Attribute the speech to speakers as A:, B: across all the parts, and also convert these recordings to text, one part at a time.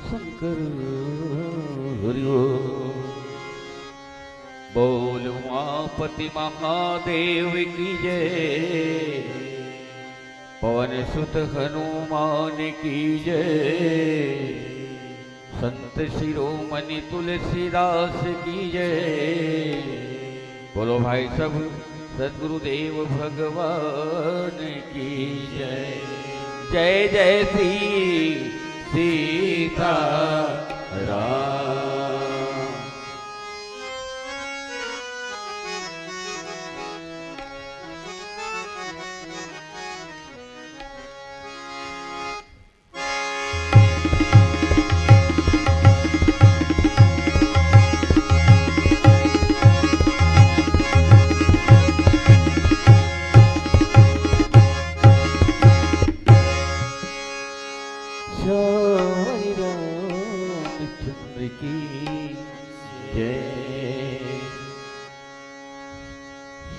A: शंकर हरि बोल उमापति महादेव की जय, पवन सुत हनुमान की जय, संत शिरोमणि तुलसीदास की जय। बोलो भाई सब सद्गुरुदेव भगवान की जय। जय जय श्री सीता राम।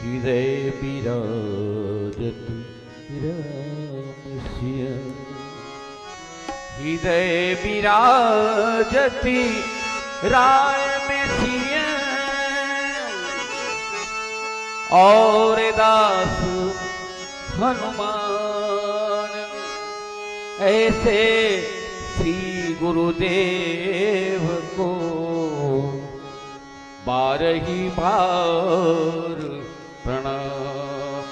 A: हृदय विराजत रामस्य, हृदय विराजति रामस्य, और दास हनुमान ऐसे श्री गुरुदेव को बारही बार प्रणाम।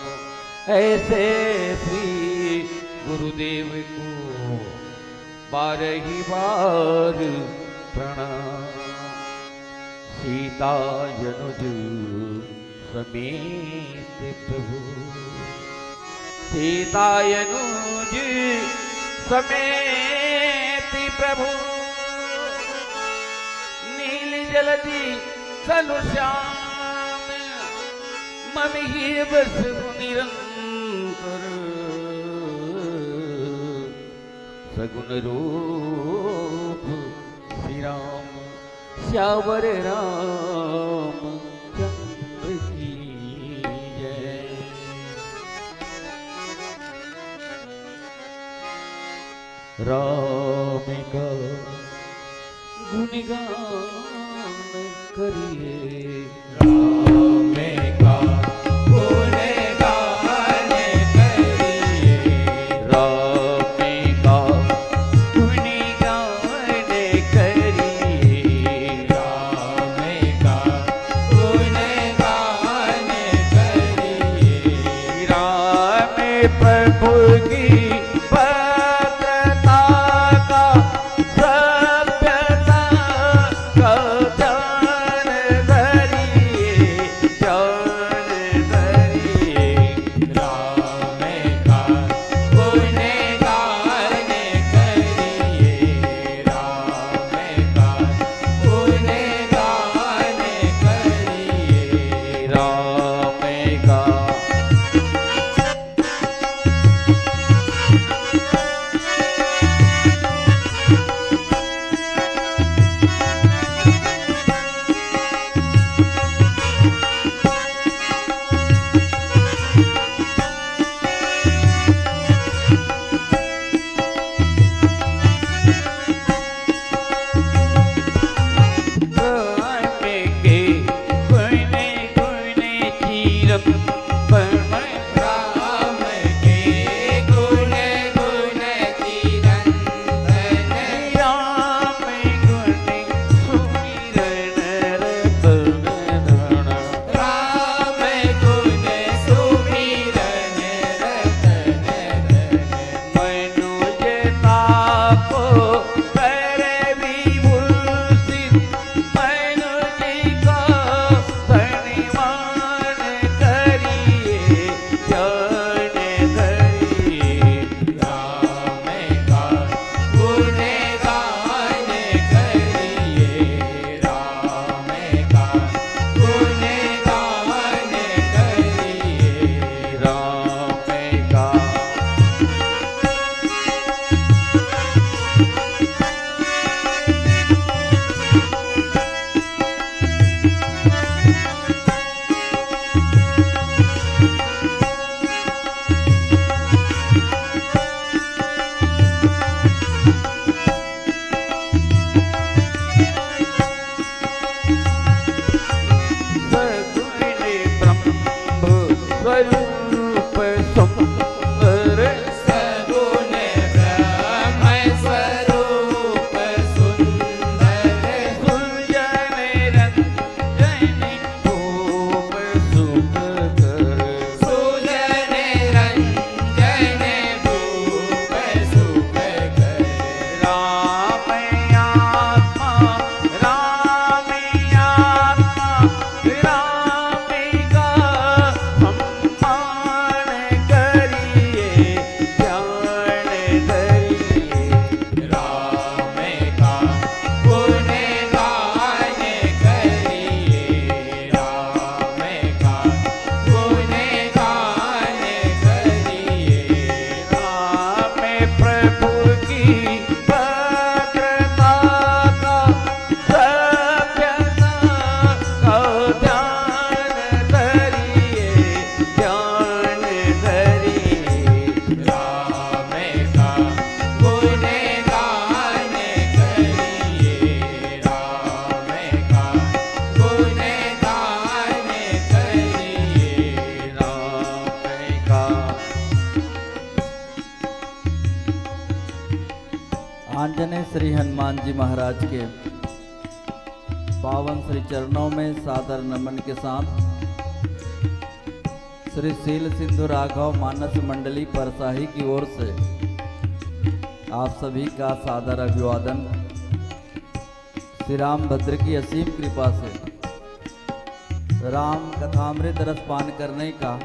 A: ऐसे श्री गुरुदेव को बारही बार प्रणाम। सीता जनुज समेत प्रभु, सीता जनुज समेत प्रभु, नील जलधि चलु श्याम, मन ही बस निरंतर, सगुन रूप श्री राम, श्यावर राम चंद्र की जय। राम का गुणगान करिए,
B: राम का गुणगान करिए,
A: राम का गुणगान करिए,
B: राम का गुणगान करिए।
A: राम प्रभु की
C: आंजनेय श्री हनुमान जी महाराज के पावन श्री चरणों में सादर नमन के साथ श्री शील सिंधु राघव मानस मंडली परसाही की ओर से आप सभी का सादर अभिवादन। श्री राम भद्र की असीम कृपा से राम कथामृत रस पान करने का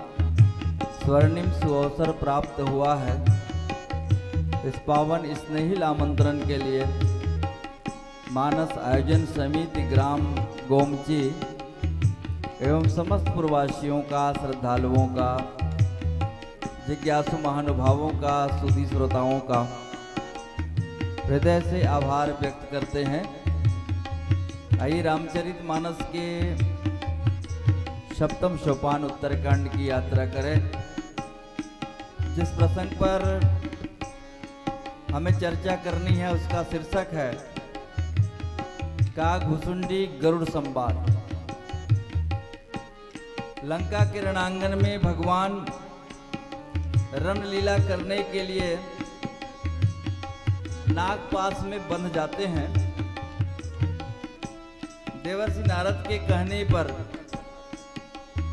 C: स्वर्णिम सुअवसर प्राप्त हुआ है। इस पावन स्नेहिल आमंत्रण के लिए मानस आयोजन समिति ग्राम गोमची एवं समस्त प्रवासियों का, श्रद्धालुओं का, जिज्ञासु महानुभावों का, सुधी श्रोताओं का हृदय से आभार व्यक्त करते हैं। आइए रामचरितमानस के सप्तम सोपान उत्तरकांड की यात्रा करें। जिस प्रसंग पर हमें चर्चा करनी है उसका शीर्षक है काघभुसुंडी गरुड़ संवाद। लंका के रणांगन में भगवान रणलीला करने के लिए नागपाश में बंध जाते हैं। देवर्षि नारद के कहने पर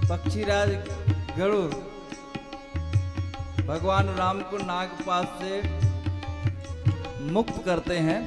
C: पक्षीराज गरुड़ भगवान राम को नागपाश से मुक्त करते हैं।